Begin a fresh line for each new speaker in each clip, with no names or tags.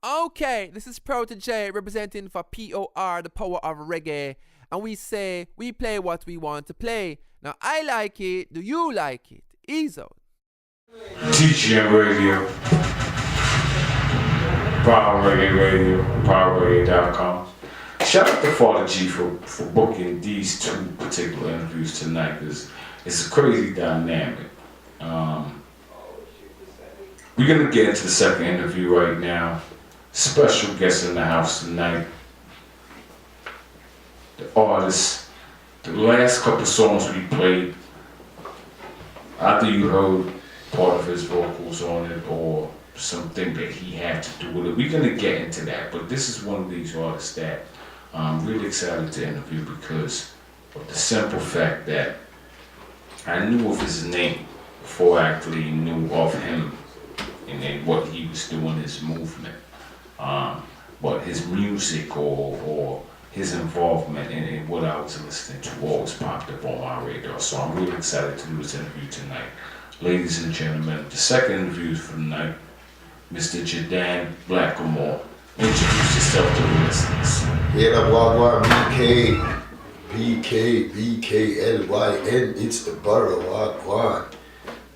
Okay, this is Protege representing for POR, the power of reggae. And we say we play what we want to play. Now I like it. Do you like it? Ezo.
TGM Radio, Power Reggae Radio, PowerReggae.com. Shout out to Father G for booking these two particular interviews tonight because it's a crazy dynamic. We're going to get into the second interview right now. Special guest in the house tonight. The artist. The last couple songs we played, either you heard part of his vocals on it or something that he had to do with it. We're going to get into that, but this is one of these artists that I'm really excited to interview because of the simple fact that I knew of his name before I actually knew of him and then what he was doing, his movement. But his music or his involvement in what I was listening to always popped up on my radar. So I'm really excited to do this interview tonight. Ladies and gentlemen, the second interview for the night, Mr. Jahdan Blakkamoore. Introduce yourself to the listeners.
Yeah, Wagwan, BKLYN, it's the borough, Wagwan.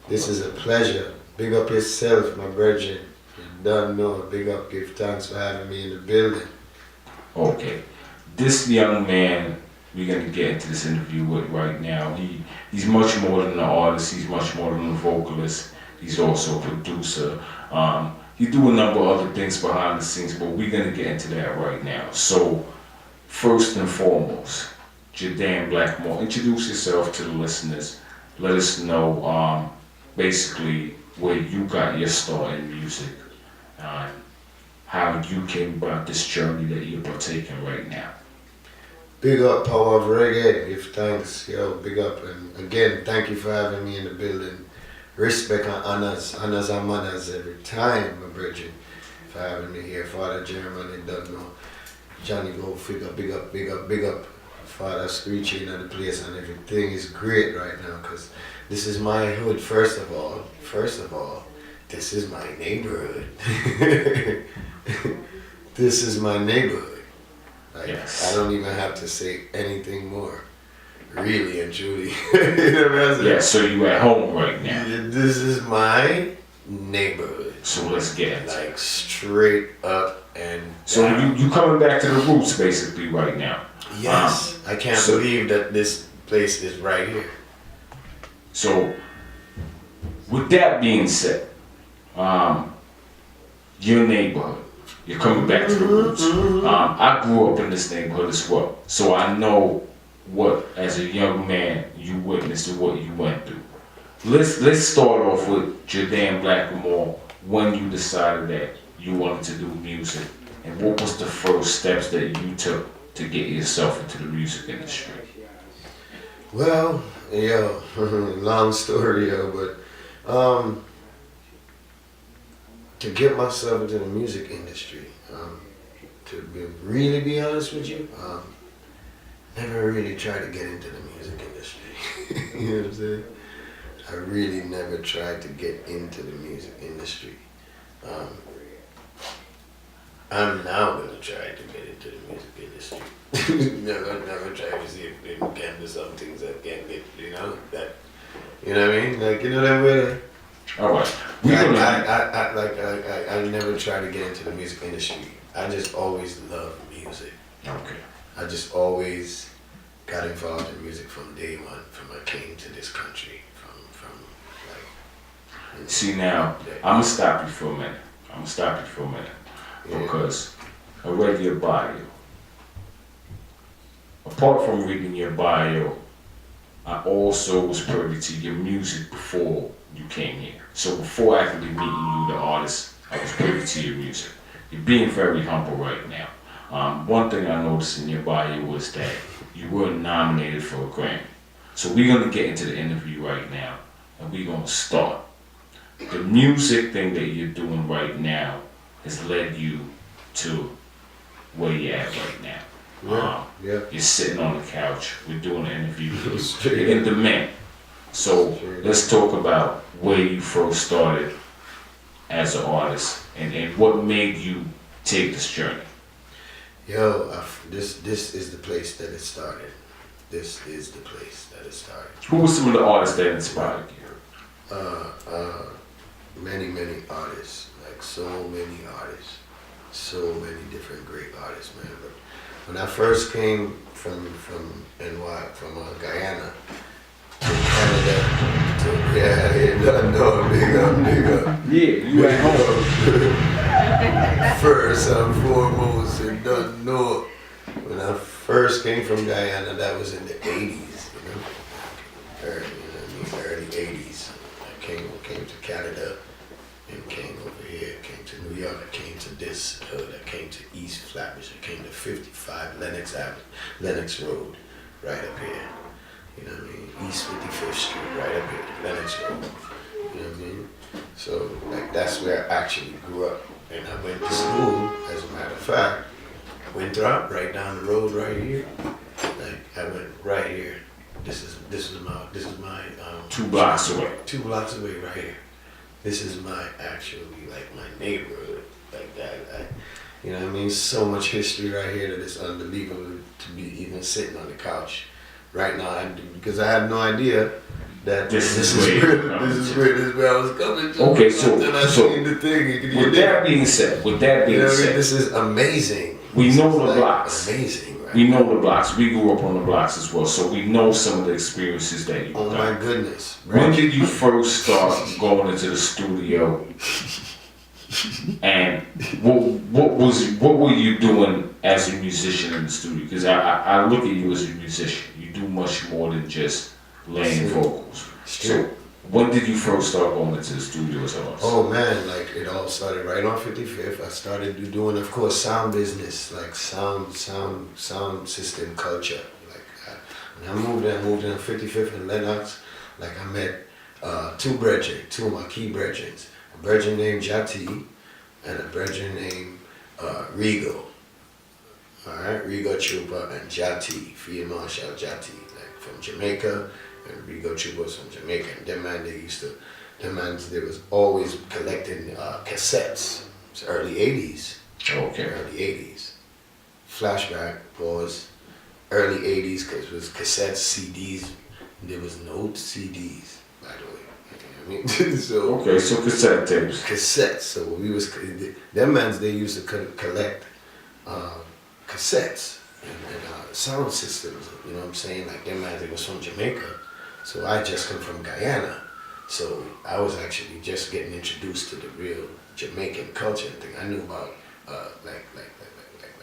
This is a pleasure. Big up yourself, my brethren. You don't know, big up, give thanks for having me in the building.
Okay. This young man we're going to get into this interview with right now, he's much more than an artist, he's much more than a vocalist, he's also a producer. He do a number of other things behind the scenes, but we're going to get into that right now. So, first and foremost, Jahdan Blakkamoore, introduce yourself to the listeners. Let us know basically where you got your start in music, how you came about this journey that you're partaking right now.
Big up, power of reggae, give thanks, yo, big up. And again, thank you for having me in the building. Respect and honors and manners every time, my brethren, for having me here. Father Jeremy, they don't know. Johnny go figure, big up, big up, big up. Father screeching at the place and everything is great right now because this is my hood, first of all, this is my neighborhood. This is my neighborhood. Like, yes. I don't even have to say anything more. Really and truly. You know what I'm saying?
Yeah, so you at home right now.
This is my neighborhood.
So let's get it.
Like straight up and
so
down.
you coming back to the roots basically right now.
Yes. I can't believe that this place is right here.
So with that being said, your neighborhood, you're coming back to the roots. I grew up in this neighborhood as well. So I know what, as a young man, you witnessed and what you went through. Let's start off with Jahdan Blakkamoore, when you decided that you wanted to do music, and what was the first steps that you took to get yourself into the music industry?
Well, yo, long story, yo, but to get myself into the music industry, really be honest with you, never really tried to get into the music industry. You know what I'm saying? I really never tried to get into the music industry. I'm now gonna try to get into the music industry. never try to see if we can do some things that can get, you know what I mean? Like, you know that way.
All right.
I never tried to get into the music industry. I just always loved music.
Okay.
I just always got involved in music from day one, from I came to this country,
See now, I'm gonna stop you for a minute.
Yeah.
Because I read your bio. Apart from reading your bio, I also was privy to your music before you came here. So before actually meeting you, the artist, I was privy to your music. You're being very humble right now. One thing I noticed in your bio was that you were nominated for a Grammy. So we're gonna get into the interview right now, and we're gonna start. The music thing that you're doing right now has led you to where you're at right now. You're sitting on the couch. We're doing an interview. You're in demand. So let's talk about where you first started as an artist, and what made you take this journey?
Yo, this is the place that it started. This is the place that it started.
Who were some of the artists that inspired you?
Many artists, like so many artists, so many different great artists, man. But when I first came from NY, from Guyana to Canada, big up.
Yeah, you at home.
First and foremost, you don't know. When I first came from Guyana, that was in the 80s, early 80s. I came to Canada and came over here, came to New York, I came to this hood, I came to East Flatbush, I came to 55 Lennox Road, right up here. You know what I mean? East 55th Street, right up here, Lennox Road. You know what I mean? So like that's where I actually grew up. And I went to school, as a matter of fact, Winthrop, right down the road right here. Like I went right here. This is my
2 blocks away.
2 blocks away right here. This is my actually like my neighborhood. Like that. You know what I mean? So much history right here that it's unbelievable to be even sitting on the couch right now. Because I had no idea that this is where I was coming to.
Okay, so
seen the thing.
With that being said,
this is amazing.
We know the blocks.
Amazing, right?
We know the blocks. We grew up on the blocks as well, so we know some of the experiences that you've
done. Oh my goodness!
When did you first start going into the studio? And what were you doing as a musician in the studio? Because I look at you as a musician. You do much more than just laying vocals. So when did you first start going into the studio as an artist?
Oh man, like it all started right on 55th. I started doing, of course, sound business, like sound system culture. Like when I moved in 55th in Lennox. Like I met two of my key brethren. A brethren named Jati and a brethren named Regal. Alright, Regal Chupa and Jati, Field Marshal Jati, like from Jamaica. And Rigo Chupa was from Jamaica, and they was always collecting cassettes. It's early 80s.
Okay.
Early 80s. Flashback was early 80s because it was cassettes, CDs. There was no CDs, by the way. You know what I mean? So
okay, so cassette tapes.
Cassettes. So they used to collect cassettes and sound systems. You know what I'm saying? Like they was from Jamaica. So I just come from Guyana, so I was actually just getting introduced to the real Jamaican culture and thing. I knew about like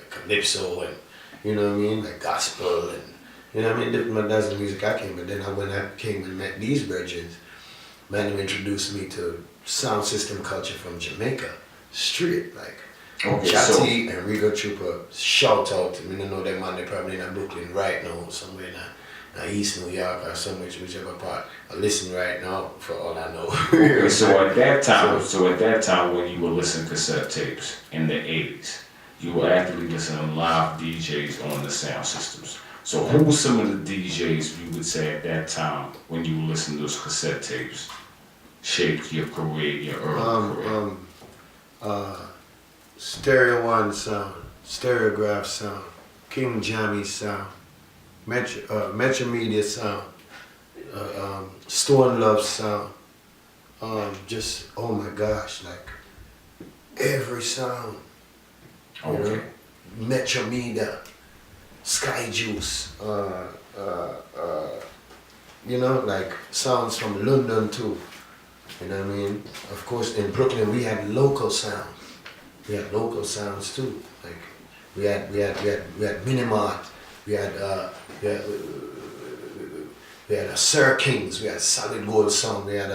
calypso and you know what I mean, like gospel and you know what I mean. That's the music I came. But then when I came and met these brethren, man, who introduced me to sound system culture from Jamaica, straight like.
Okay,
Jati and Rigo Chupa, shout out. I mean, I know them man, they probably in Brooklyn right now, somewhere in East New York or somewhere, whichever part. I listen right now, for all I know.
Okay, so at that time, when you were listening to cassette tapes in the 80s, you were actively listening to live DJs on the sound systems. So who were some of the DJs you would say at that time when you were listening to those cassette tapes shaped your career, your early career?
Stereo One sound, Stereograph sound, King Jammy sound, Metro Media sound, Stone Love sound, just oh my gosh, like every sound.
Okay.
You know? Metro Media, Sky Juice, you know, like sounds from London too. You know what I mean? Of course, in Brooklyn we had local sounds. We had local sounds too. Like we had Minimart. We had Sir Kings. We had Solid Gold Sound. We had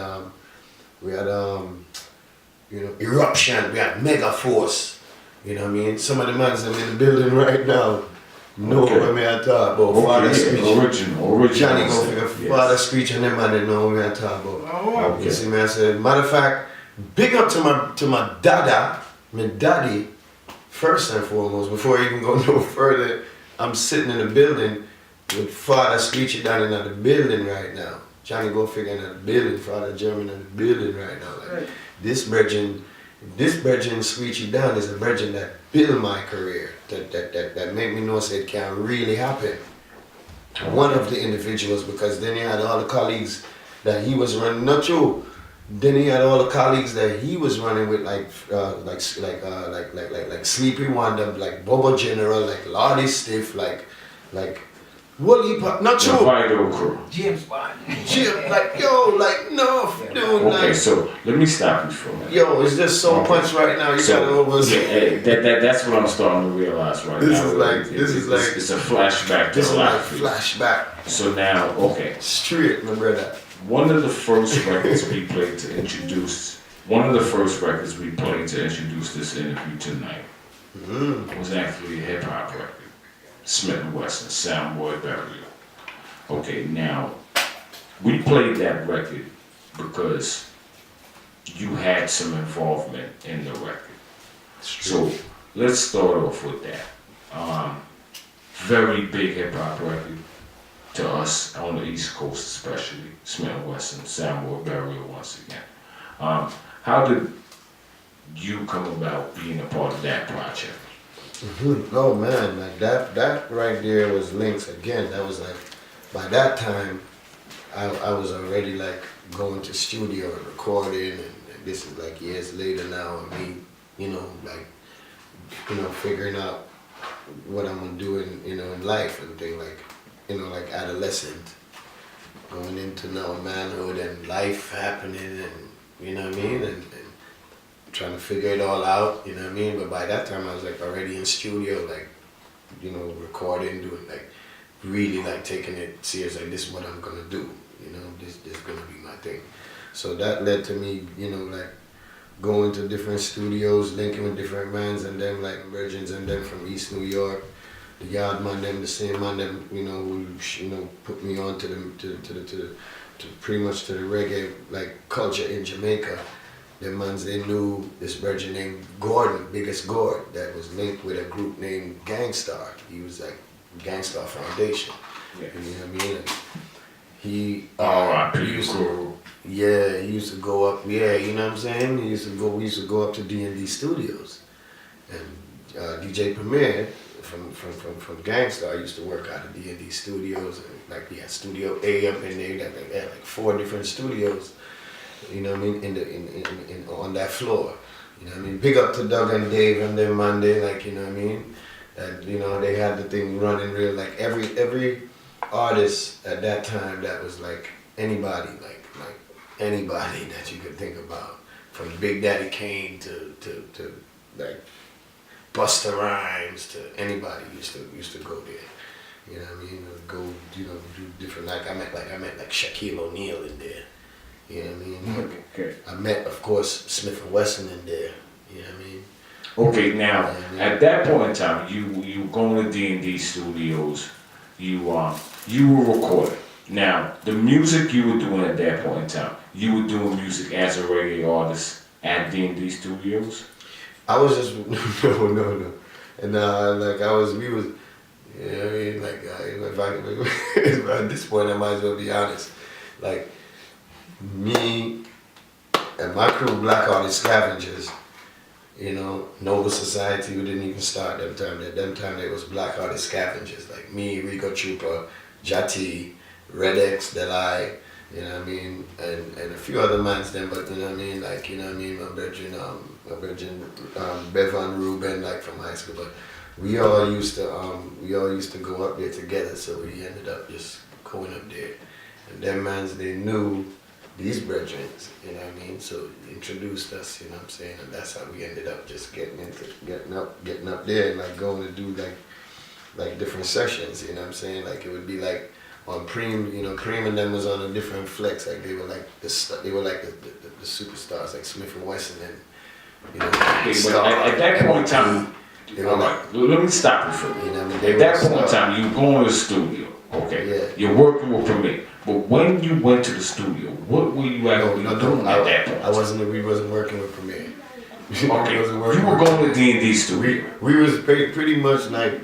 you know, Eruption. We had Mega Force. You know what I mean? Some of the mans that are in the building right now know what me I talk about. Father Speech.
Original.
Johnny go figure Father Speech and them man they know what me I talk about. You see me? I said, matter of fact, big up to my dada. My daddy, first and foremost, before I even go no further, I'm sitting in the building with Father Screechy down in the building right now. Johnny go figure in the building, Father German in the building right now. Like, this brethren This brethren Sweet You Down is a brethren that built my career, that made me know say it can really happen. One of the individuals, because then he had all the colleagues that he was running, not you. Then he had all the colleagues that he was running with, like Sleepy Wonder, like Bobo General, like Lottie Stiff, like Wooly Pop, not
The
you.
Vital Crew.
James Bond.
Jim, like yo, like no, dude,
Okay,
like
so let me stop you for a minute.
yo, it's just so much right now. You gotta almost.
That's what I'm starting to realize right
This
now.
is like
it's a flashback to
this is like
life.
flashback.
So now, okay,
Straight, my brother.
one of the first records we played to introduce this interview tonight was actually a hip hop record, Smith & Wesson, Soundboy Burial. Okay, now we played that record because you had some involvement in the record. So let's start off with that. Very big hip hop record to us on the East Coast, especially Smith & Wesson, Soundboy Burial once again. How did you come about being a part of that project?
Oh man, like that right there was links again. That was like, by that time, I was already like going to studio and recording, and this is like years later now, and me, figuring out what I'm gonna do in life and thing, like, like adolescent, going into now manhood and life happening, and you know what I mean, and trying to figure it all out, you know what I mean. But by that time I was like already in studio, like, recording, doing like really like taking it serious, like this is what I'm gonna do, this is gonna be my thing. So that led to me, like going to different studios, linking with different bands, and then like virgins, and then from East New York, the Yard man, them, the same man, them, who put me on to pretty much to the reggae like culture in Jamaica. Them mans, they knew this virgin named Gordon, Biggest Gord, that was linked with a group named Gangstar. He was like Gangstar Foundation.
Yeah.
You know what I mean? And he
used to,
he used to go up, you know what I'm saying? We used to go up to D&D Studios. And DJ Premier from Gangstar used to work out of D&D Studios, and like he had Studio A up in there, they had like 4 different studios. You know what I mean? In on that floor. You know what I mean? Big up to Doug and Dave and them Monday, like, you know what I mean? And they had the thing running real, like every artist at that time that was like anybody, like anybody that you could think about, from Big Daddy Kane to like Busta Rhymes to anybody used to go there. You know what I mean? Go do different, like I met like Shaquille O'Neal in there. You know what I mean?
Okay.
I met, of course, Smith & Wesson in there. You know what I mean?
Okay, now at that point in time, you going to D&D Studios, you were recording. Now the music you were doing at that point in time, you were doing music as a reggae artist at D&D Studios.
I was just no, and we was. You know what I mean? Like if at this point I might as well be honest, like. Me and my crew, Black Artist Scavengers, Noble Society, we didn't even start them time. Them time it was Black Artist Scavengers, like me, Rico Chupa, Jati, Red X, Delai, you know what I mean, and a few other mans then, but you know what I mean, like, you know what I mean, my virgin Bevan Ruben, like from high school, but we all used to go up there together, so we ended up just going up there, and them mans, they knew these brethren, you know what I mean? So introduced us, you know what I'm saying? And that's how we ended up just getting up there and like going to do like different sessions, you know what I'm saying? Like it would be like on Preem, Preem and them was on a different flex, like they were like the superstars, like Smith & Wesson and
at that point in time, let me stop you for a minute.
You know what I mean?
At that point in time, you going to the studio, okay? Yeah. You're working with Premier. But when you went to the studio, what were you actually doing at that point?
We wasn't working with Premier.
Okay, you were going to D&D studio.
We was pretty much like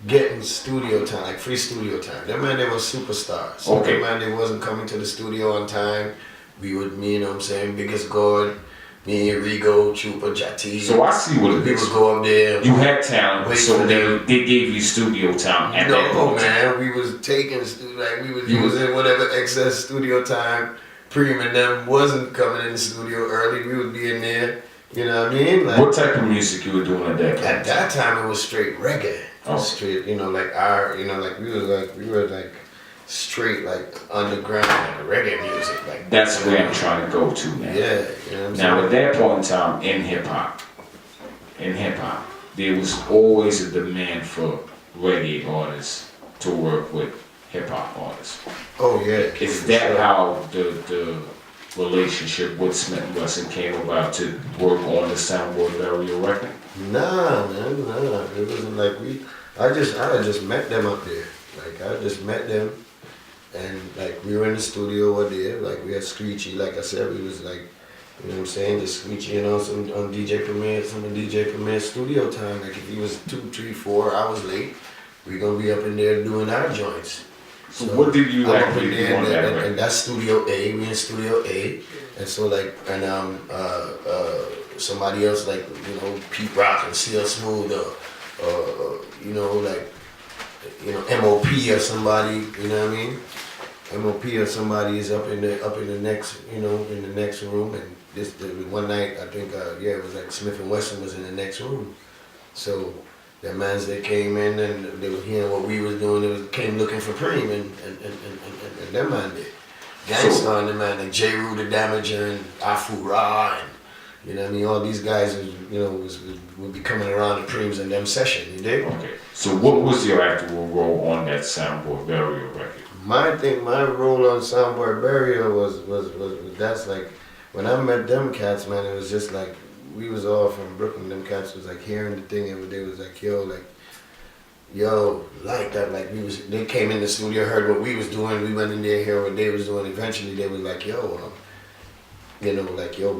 getting studio time, like free studio time. That man, they were superstars.
Okay.
That man, they wasn't coming to the studio on time. We would, Biggest God, Me and Rigo, Chupa, Jati.
So I see what it
we
is.
would go up there.
You had talent,
wait
so
for them.
they gave you studio time at that
No,
point.
man, we was taking like we was using whatever excess studio time. Preem and them wasn't coming in the studio early. We would be in there. You know what I mean? Like,
What type of music you were doing at that point?
at that time, it was straight reggae.
Oh.
Straight, like we were like straight like underground like reggae music. Like
That's where I'm trying to go to now.
Yeah, you know what I'm
Now,
saying?
at that point in time, in hip hop, there was always a demand for reggae artists to work with hip hop artists.
Oh yeah.
Is that how the relationship with Smith & Wesson came about to work on the Soundboard Burial record?
Nah, man, nah. It wasn't like I had just met them up there. Like I just met them, and like we were in the studio one day. Like we had Screechy. Like I said, we was like, you know what I'm saying, just Screechy, some on DJ Premier studio time. Like if he was 2, 3, 4 hours late, we gonna be up in there doing our joints.
So what did you
I'm up
actually
in
do
there,
on that record?
and that's Studio A. We in Studio A, and so like somebody else like Pete Rock and CL Smooth or MOP or somebody, you know what I mean? MOP or somebody is up in the next in the next room, and one night I think it was like Smith and Wesson was in the next room, so the mans they came in and they were hearing what we was doing. They came looking for Preem and them man did. Gangsta and them man like J. Rue the Damager and Afu Ra and you know what I mean, all these guys would be coming around the Preems in them session, you dig?
Okay. So what was your actual role on that Soundboard Burial record?
My role on Soundboard Burial was that's like when I met them cats, man, it was just like we was all from Brooklyn. Them cats was like hearing the thing and they was like, like that, like they came in the studio, heard what we was doing, we went in there, heard what they was doing. Eventually they was like, we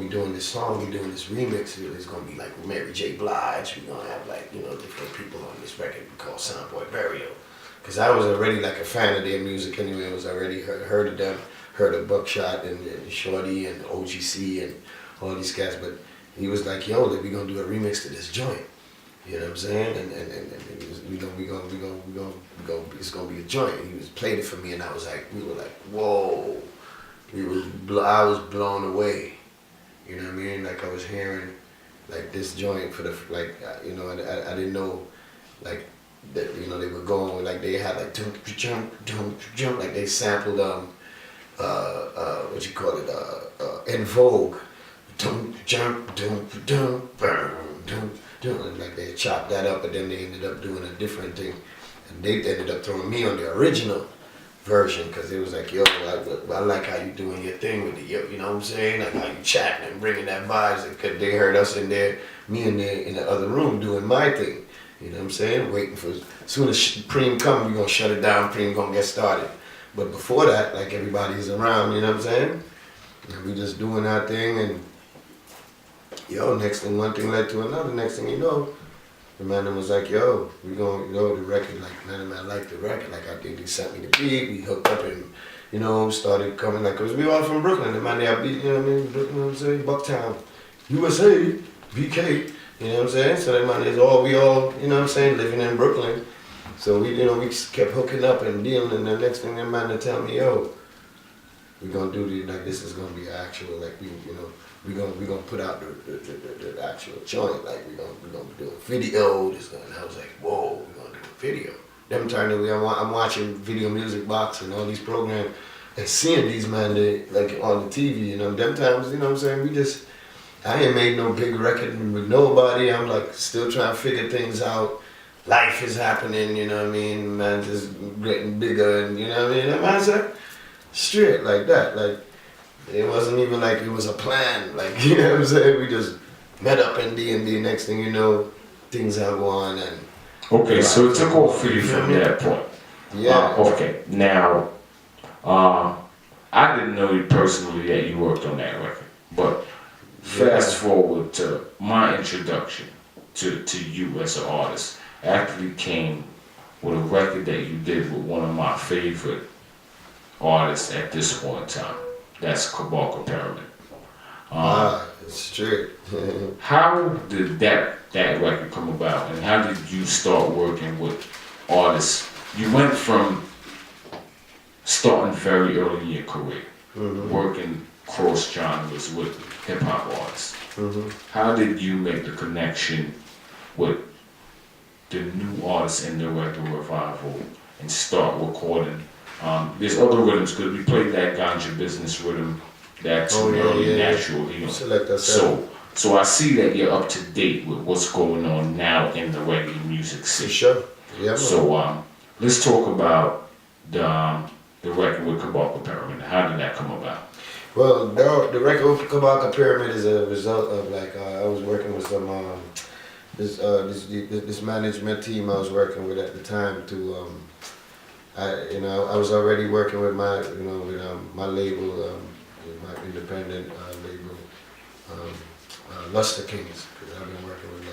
doing this song, we doing this remix. It's gonna be like Mary J. Blige. We gonna have like different people on this record called Soundboard Burial. Cause I was already like a fan of their music anyway. I was already heard of them, heard of Buckshot and Shorty and OGC and all these guys. But he was like, we gonna do a remix to this joint. You know what I'm saying? And it's gonna be a joint. He was played it for me, and we were like, whoa. I was blown away. You know what I mean? Like I was hearing like this joint for I didn't know like that they were going with, like they had like jump like they sampled what you call it En Vogue jump and like they chopped that up, but then they ended up doing a different thing, and they ended up throwing me on the original version because it was like, I like how you doing your thing with it, you know what I'm saying? Like how you chatting and bringing that vibes, because they heard us in there, me in there in the other room doing my thing, you know what I'm saying? Waiting for, as soon as Preem come, we gonna shut it down, Preem gonna get started. But before that, like everybody's around, you know what I'm saying? And we just doing our thing, and next thing, one thing led to another. Next thing you know, the man was like, we gonna, the record, like, man, I like the record. Like, I think he sent me the beat, we hooked up and, started coming, like, cause we all from Brooklyn. The man they beat, you know what I mean? Brooklyn, you know what I'm saying? Bucktown, USA, BK, you know what I'm saying? So that man is we all, you know what I'm saying, living in Brooklyn. So we kept hooking up and dealing, and the next thing that man to tell me, we gonna do this is gonna be actual, like, we gonna put out the actual joint, like we gonna do a video. And I was like, whoa, we gonna do a video. Them time that I'm watching Video Music Box and all these programs and seeing these man like on the TV. Them times, you know what I'm saying? I ain't made no big record with nobody. I'm like still trying to figure things out. Life is happening, you know what I mean? Man, just getting bigger, and you know what I mean. That man said straight like that, like. It wasn't even like it was a plan, like, you know what I'm saying? We just met up in D&D, next thing you know, things have gone and...
Okay, so it took off for you from that point.
Yeah.
Okay, now, I didn't know you personally that you worked on that record, but fast forward to my introduction to you as an artist, actually came with a record that you did with one of my favorite artists at this point in time. That's Kabaka Pyramid.
It's straight.
How did that record come about, and how did you start working with artists? You went from starting very early in your career, working cross genres with hip hop artists. How did you make the connection with the new artists in the Reggae revival and start recording? There's other rhythms, because we played that ganja business rhythm, that too early natural healing. So I see that you're up to date with what's going on now in the reggae music scene.
Sure. Yeah.
So let's talk about the record with Kabaka Pyramid. How did that come about?
Well, the record with Kabaka Pyramid is a result of like I was working with some this management team I was working with at the time to I was already working with my my label, my independent label, Luster Kings, because I've been working with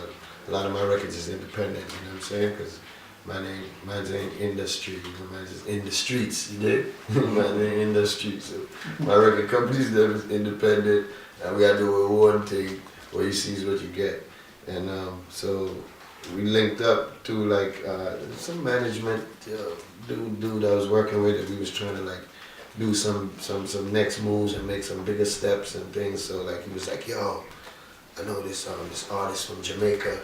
a lot of my records is independent. You know what I'm saying? Because mine's ain't industry, mine's just in the streets, you dig? Mine ain't in the streets. So my record company's them is independent, and we gotta do one thing, what you see is what you get. And so we linked up to like some management dude I was working with, and we was trying to like do some next moves and make some bigger steps and things. So like he was like, yo, I know this artist from Jamaica,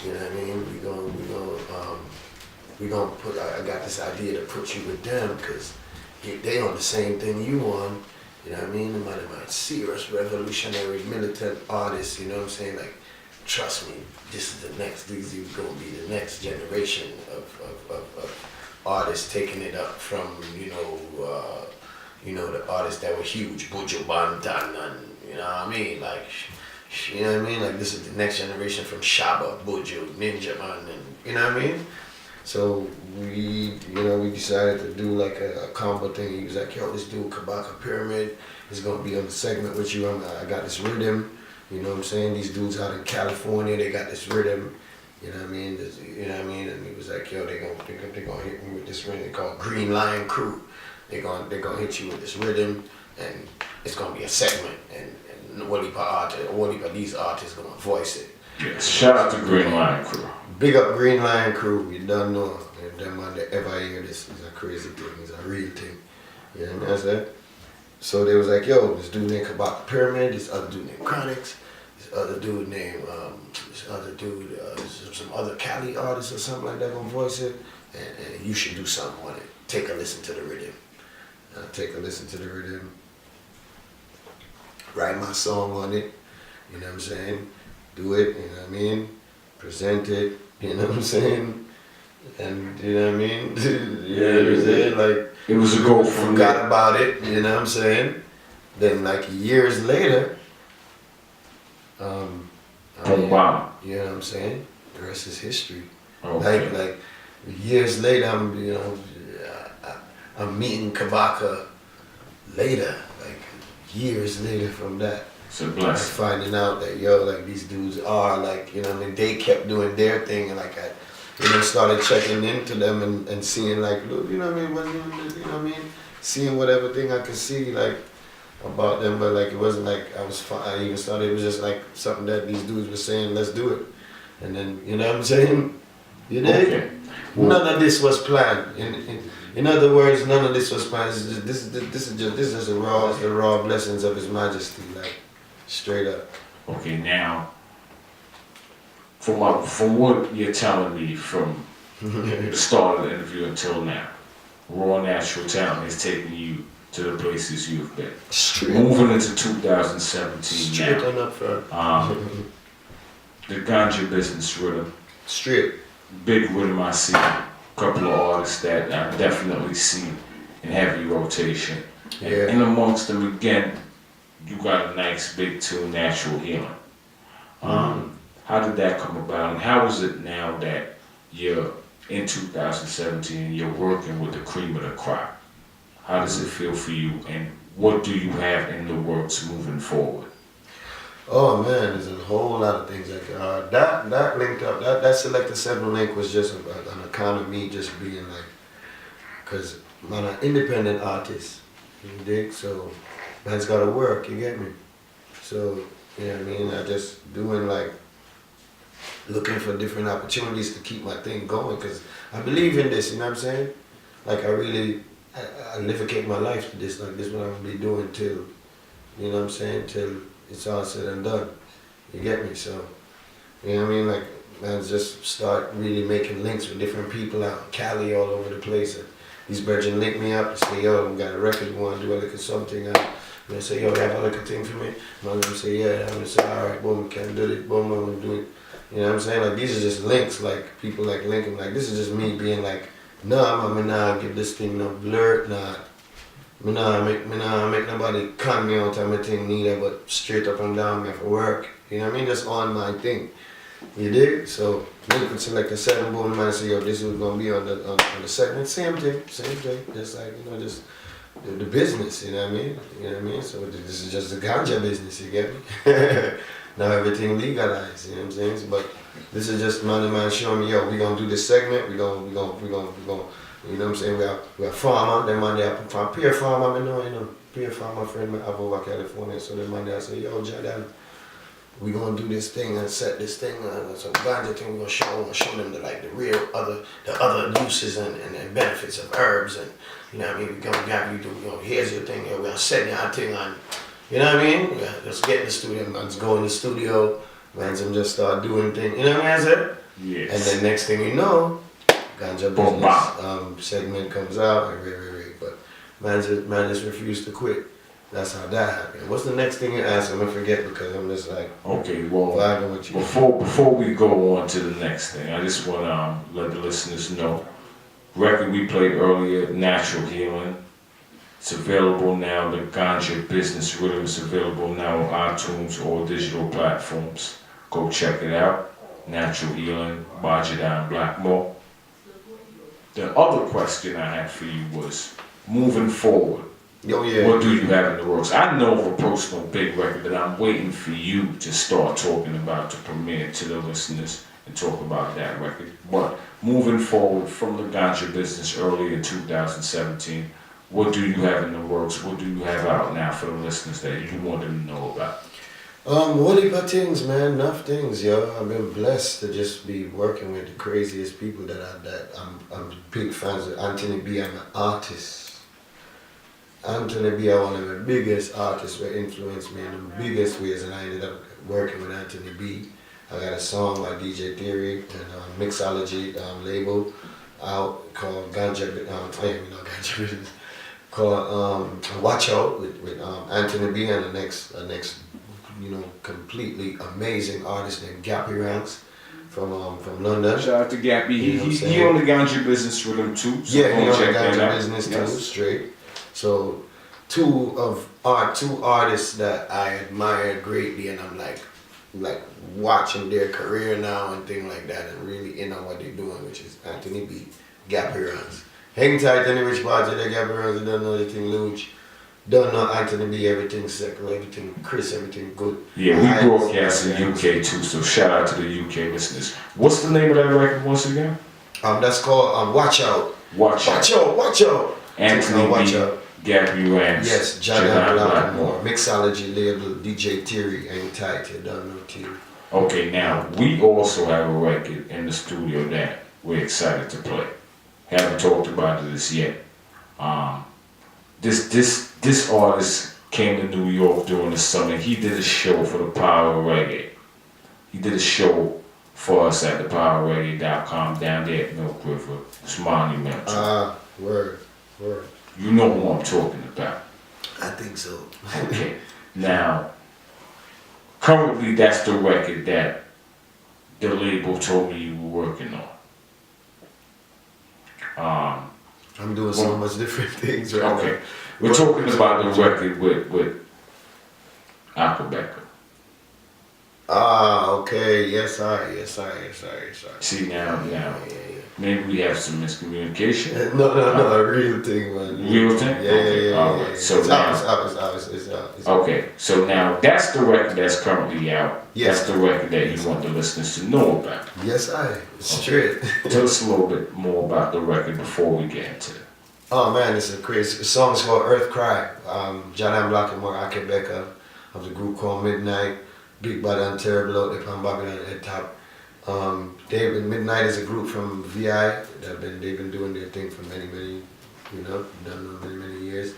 you know what I mean? We gonna put, I got this idea to put you with them, because they on the same thing you on, you know what I mean? They might serious revolutionary militant artists, you know what I'm saying? Like, trust me, this is these are gonna be the next generation of artists taking it up from, the artists that were huge, Buju Banton, and you know what I mean? Like, you know what I mean? Like, this is the next generation from Shaba, Buju, Ninja Man, and you know what I mean? So we decided to do like a combo thing. He was like, yo, this dude Kabaka Pyramid is gonna be on the segment with you. I got this rhythm, you know what I'm saying? These dudes out in California, they got this rhythm, you know what I mean? And he was like, yo, they gonna hit me with this rhythm called Green Lion Crew. They're gonna hit you with this rhythm, and it's gonna be a segment, and what if these artists gonna voice it.
Yes. Shout out to Green Lion Crew.
Big up Green Lion Crew, you don't know. If them man that ever hear this is a crazy thing, it's a real thing. You know what I'm saying? So they was like, yo, this dude named Kabaka Pyramid, this other dude named Chronix, this other dude named, some other Cali artist or something like that gonna voice it, and you should do something with it. Take a listen to the rhythm. Write my song on it, you know what I'm saying? Do it, you know what I mean? Present it, you know what I'm saying? And you know what I mean? You know what I'm saying? Like,
it was a goal from
forgot about it, you know what I'm saying? Then like years later, you know what I'm saying? The rest is history. Okay. Like years later, I'm meeting Kabaka later, like years later from that.
It's a blessing.
Finding out that like these dudes are like, you know what I mean, they kept doing their thing, and like I started checking into them and seeing like, look, you know what I mean, seeing whatever thing I could see like about them, but like it wasn't like I even started, it was just like something that these dudes were saying, let's do it. And then, you know what I'm saying? You dig?
Okay.
None of this was planned. In other words, none of this was planned. This is just the raw blessings of His Majesty, like straight up.
Okay, now, from what you're telling me from the start of the interview until now, raw natural talent is taking you to the places you've been.
Straight.
Moving into 2017
straight
now.
On up front.
The ganja business rhythm.
Straight.
Big rhythm I see. Couple of artists that I definitely see in heavy rotation. And in amongst them again, you got a nice big tune, Natural Healing. How did that come about, and how is it now that you're in 2017 and you're working with the cream of the crop? How does it feel for you, and what do you have in the works moving forward?
Oh man, there's a whole lot of things that linked up. That Selector 7 link was just on account of me just being like, cause I'm an independent artist, you dig? So man's gotta work, you get me? So, you know what I mean? I just doing like, looking for different opportunities to keep my thing going, because I believe in this, you know what I'm saying? Like I livicate my life to this, like this is what I'm gonna be doing till, you know what I'm saying, till it's all said and done. You get me? So, you know what I mean? Like, man, just start really making links with different people out in Cali, all over the place. And these brethren link me up and say, yo, we got a record, we want to do a little something. And they say, yo, you have a little thing for me? I'm gonna say, yeah. I'm gonna say, all right, boom, we can do it, boom, I'm gonna do it. You know what I'm saying? Like, these are just links, like, people like linking, like, this is just me being like, nah, man, me nah give this thing no blur, nah. Me nah make nobody con me out of my thing neither, but straight up and down, me have to work. You know what I mean? Just on my thing. You dig? So, you could select a 7 boom, man, say, yo, this is gonna be on the segment. Same thing. Just like, you know, just the business, you know what I mean? You know what I mean? So, this is just the ganja business, you get me? Now everything legalized, you know what I'm saying? But this is just man showing me, yo, we gonna do this segment, we gonna, you know what I'm saying? We are farmer, them man there from peer farmer, you know, peer farmer friend me have over California, so them man there say, yo, Jahdan, we gonna do this thing and set this thing and some ganja thing, we gonna show them the other uses and benefits of herbs, and you know what I mean, we gonna here's your thing, we're gonna set your thing on. You know what I mean? Yeah, just get in the studio, man. Just go in the studio, man. Just start doing things. You know what I mean? I said?
Yes.
And then next thing you know, ganja business segment comes out, and but man just refused to quit. That's how that happened. What's the next thing you ask? I'm gonna forget because I'm just like,
okay, well,
vibing with you.
Before we go on to the next thing, I just want to let the listeners know. Record we played earlier, Natural Healing. It's available now. The Ganja Business Rhythm is available now on iTunes or digital platforms. Go check it out. Natural Healing by Jahdan Blakkamoore. The other question I had for you was, moving forward,
Oh, yeah.
what do you have in the works? I know of a personal big record that I'm waiting for you to start talking about, to premiere to the listeners and talk about that record. But moving forward from the Ganja Business early in 2017, what do you have in the works? What do you have out now for the listeners that you want them to know about?
Whole heap of things, man. Enough things, yo. I've been blessed to just be working with the craziest people that I'm big fans of. Anthony B, I'm an artist. Anthony B, one of the biggest artists that influenced me in the biggest ways, and I ended up working with Anthony B. I got a song by DJ Theory and Mixology label out called Ganja Business. Called Watch Out with Anthony B and the next completely amazing artist named Gappy Ranks from London.
Shout out to Gappy. He on the Ganja Business Rhythm too. So
yeah, he on the
Ganja
Business too, straight. So two artists that I admire greatly, and I'm like watching their career now and things like that, and really in on what they're doing, which is Anthony B, Gappy Ranks. Hang tight, any which part of the Gappy Ranks, don't know anything Luge. Don't know Anthony B, everything Secular, everything Chris, everything good.
Yeah, we broadcast in UK too, so shout out to the UK listeners. What's the name of that record once again?
That's called Watch Out.
Watch Out. Anthony B,
Watch Out.
Gappy Ranks.
Yes, Jahdan Blakkamoore. Mixology label, DJ Theory, hang tight, you don't know Theory.
Okay, now we also have a record in the studio that we're excited to play. Haven't talked about this yet. This artist came to New York during the summer. He did a show for the Power of Reggae. He did a show for us at thepowerreggae.com down there at Milk River. It's monumental.
Word.
You know who I'm talking about.
I think so.
Okay. Now, currently that's the record that the label told me you were working on.
I'm doing so much different things right now.
Okay. We're talking about the record with Aquabeca.
Okay. Yes, I.
See now, maybe we have some miscommunication.
No, a real thing, man.
Real thing?
Yeah.
All right. So
it's
okay, so now that's the record that's currently out.
Yes.
That's the record that you want the listeners to know about.
Yes, straight.
Tell us a little bit more about the record before we get into it.
Oh man, it's a crazy song. It's called Earth Cry. Jahdan Blakkamoore Innerview. of the group called Midnight. Big Bad and Terrible out there on Babylon at top. Midnight is a group from VI. They've been doing their thing for many, many years.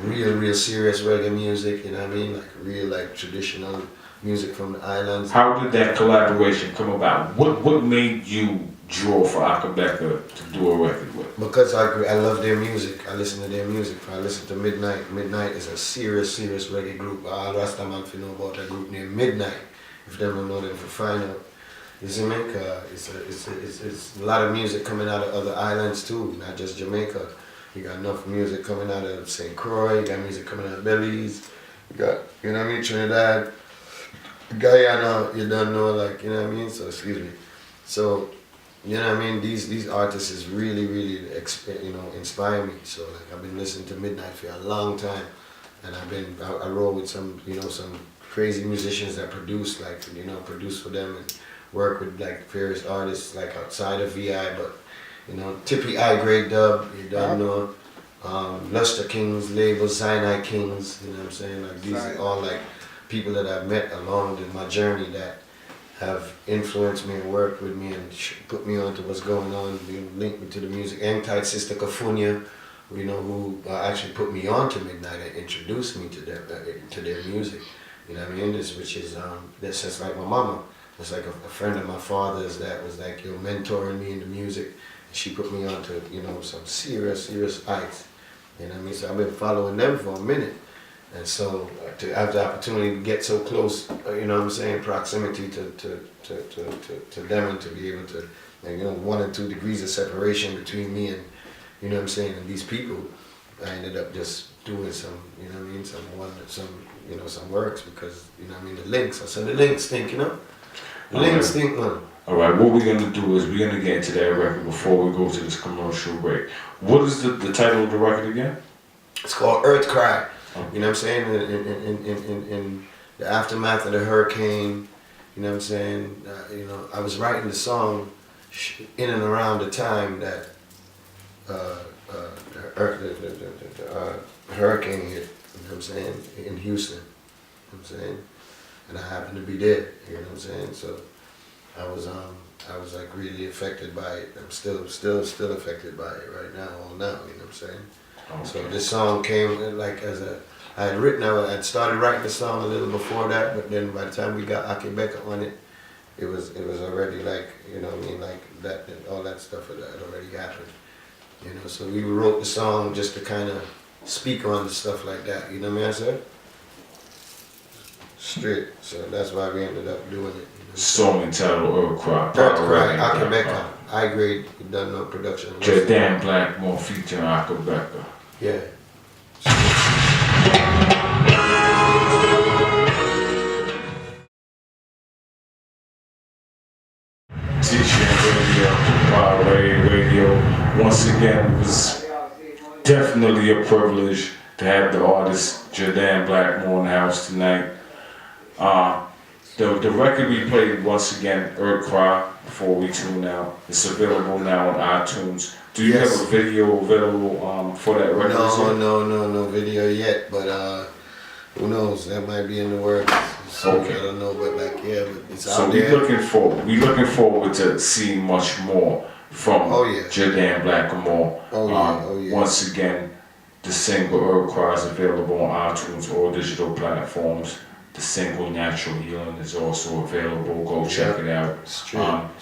Real serious reggae music, you know what I mean? Like real traditional music from the islands.
How did that collaboration come about? What made you draw for Akabeka to do a record with?
Because I love their music. I listen to their music. I listen to Midnight. Midnight is a serious reggae group. All Rastaman if you know about that group named Midnight. If they don't know them, for find out. You see me? It's a lot of music coming out of other islands too, not just Jamaica. You got enough music coming out of St. Croix, you got music coming out of Belize, you got, you know what I mean, Trinidad, Guyana, you don't know, like, you know what I mean? So, excuse me. So, you know what I mean? These artists is really, inspire me. So, like, I've been listening to Midnight for a long time, and I roll with some, some crazy musicians that produce, produce for them and work with, like, various artists, like, outside of VI, but Tippy I Grade Dub, you don't know, Luster Kings, label Sinai Kings, you know what I'm saying? Like these are all like people that I've met along my journey that have influenced me and worked with me and put me on to what's going on, linked me to the music. Tight Sister Kafunya, who actually put me on to Midnight and introduced me to their music. You know what I mean? Which is that's just like my mama. It's like a friend of my father's that was like mentoring me in the music. She put me on to, some serious heights. You know what I mean? So I've been following them for a minute. And so to have the opportunity to get so close, proximity to them and to be able to, 1 and 2 degrees of separation between me and, and these people, I ended up just doing some, some works because, the links. I said the links think, the links think, man.
All right, what we're going to do is we're going to get into that record before we go to this commercial break. What is the title of the record again?
It's called Earth Cry. You know what I'm saying? In the aftermath of the hurricane, you know what I'm saying? I was writing the song in and around the time that the hurricane hit, you know what I'm saying, in Houston, you know what I'm saying? And I happened to be there, you know what I'm saying? So I was like really affected by it. I'm still affected by it right now, all now, you know what I'm saying? Okay. So this song came like I had started writing the song a little before that, but then by the time we got Akabeka on it, it was already like, like that, all that stuff had already happened. So we wrote the song just to kind of speak on the stuff like that, you know what I said? Straight, so that's why we ended up doing it.
Song entitled Earth Cry.
Earth Cry, Akabeka. I grade, you done no production.
Jahdan Blakkamoore featuring Akabeka.
Yeah.
Reggae Radio. Once again, it was definitely a privilege to have the artist Jahdan Blakkamoore in the house tonight. The record we played once again, Earth Cry, before we tune out. It's available now on iTunes. Do you have a video available for that record?
No video yet, but who knows? That might be in the works. So okay. I don't know, but but it's out there. So
we looking forward to seeing much more from Jahdan Blakkamoore. Once again, the single Earth Cry is available on iTunes or digital platforms. The single Natural Healing is also available. Go check it out.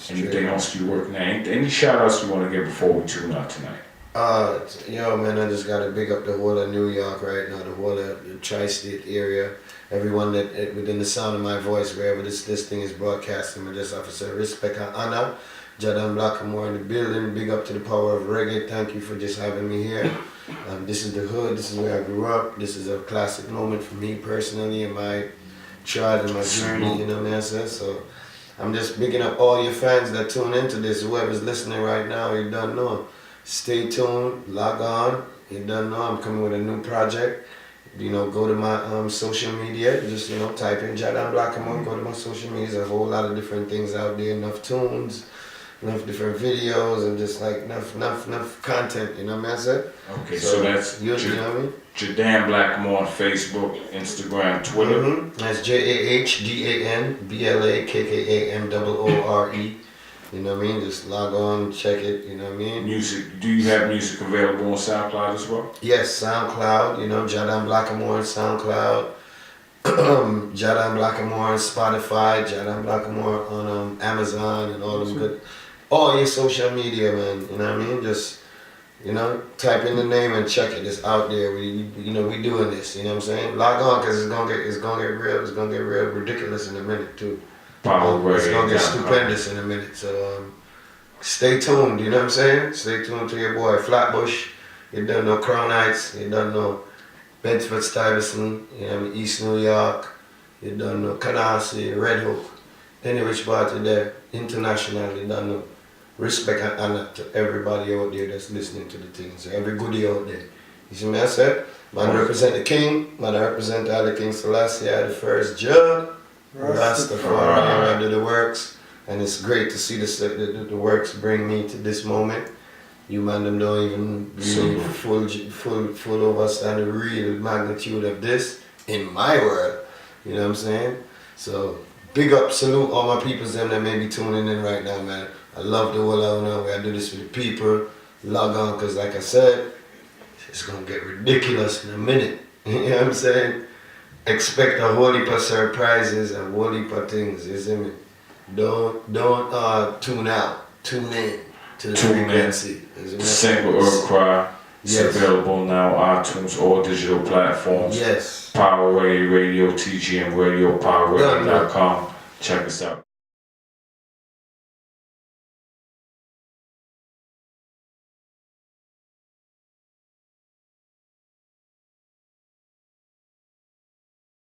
Anything else you're working on? Any shout outs you want to give before we tune out tonight?
Man, I just gotta big up the whole of New York right now, the whole of the tri-state area. Everyone that within the sound of my voice, wherever this thing is broadcasting, I just have to say respect and honor. Jahdan Blakkamoore in the building. Big up to the power of reggae. Thank you for just having me here. This is the hood. This is where I grew up. This is a classic moment for me personally in my child and my journey, you know what I'm saying? So I'm just bigging up all your fans that tune into this. Whoever's listening right now, you don't know. Stay tuned, log on. You don't know, I'm coming with a new project. Go to my social media. Just, type in Jahdan Blakkamoore, go to my social media. There's a whole lot of different things out there, enough tunes. enough different videos and just like enough content, you know what I said?
Okay, so that's
you know what I mean?
Jahdan Blakkamoore on Facebook, Instagram, Twitter.
That's JAHDANBLAKKAMOORE. You know what I mean? Just log on, check it, you know what I mean?
Music, do you have music available on SoundCloud as well?
Yes, SoundCloud, you know, Jahdan Blakkamoore on SoundCloud. Jahdan Blakkamoore on Spotify, Jahdan Blakkamoore on Amazon and all them good, all your social media, man, you know what I mean? Just, you know, type in the name and check it. It's out there. We doing this. You know what I'm saying? Log on, cause it's gonna get real. It's gonna get real ridiculous in a minute too. It's gonna get stupendous in a minute. So stay tuned. You know what I'm saying? Stay tuned to your boy Flatbush. You don't know Crown Heights. You don't know Bedford Stuyvesant. You know what I mean? East New York. You don't know Canarsie, Red Hook. Any which part of there. International. You don't know. Respect and honor to everybody out there that's listening to the things. Every goodie out there. You see me I said? Man represent the king. Man represent all the King Selassie, the first judge. Rastafari, do the works. And it's great to see the works bring me to this moment. You man them don't even really full understand the real magnitude of this in my world. You know what I'm saying? So big up, salute all my peoples them that may be tuning in right now, man. I love the whole I know. We gotta do this for the people. Log on, cause like I said, it's gonna get ridiculous in a minute. You know what I'm saying? Expect a whole heap of surprises and a whole heap of things. You see me? Don't tune out. Tune in to the frequency.
Single Earth Cry. It's available now, iTunes, all digital platforms.
Yes.
Power Reggae Radio, TGM Radio, PowerReggae.com. Check us out.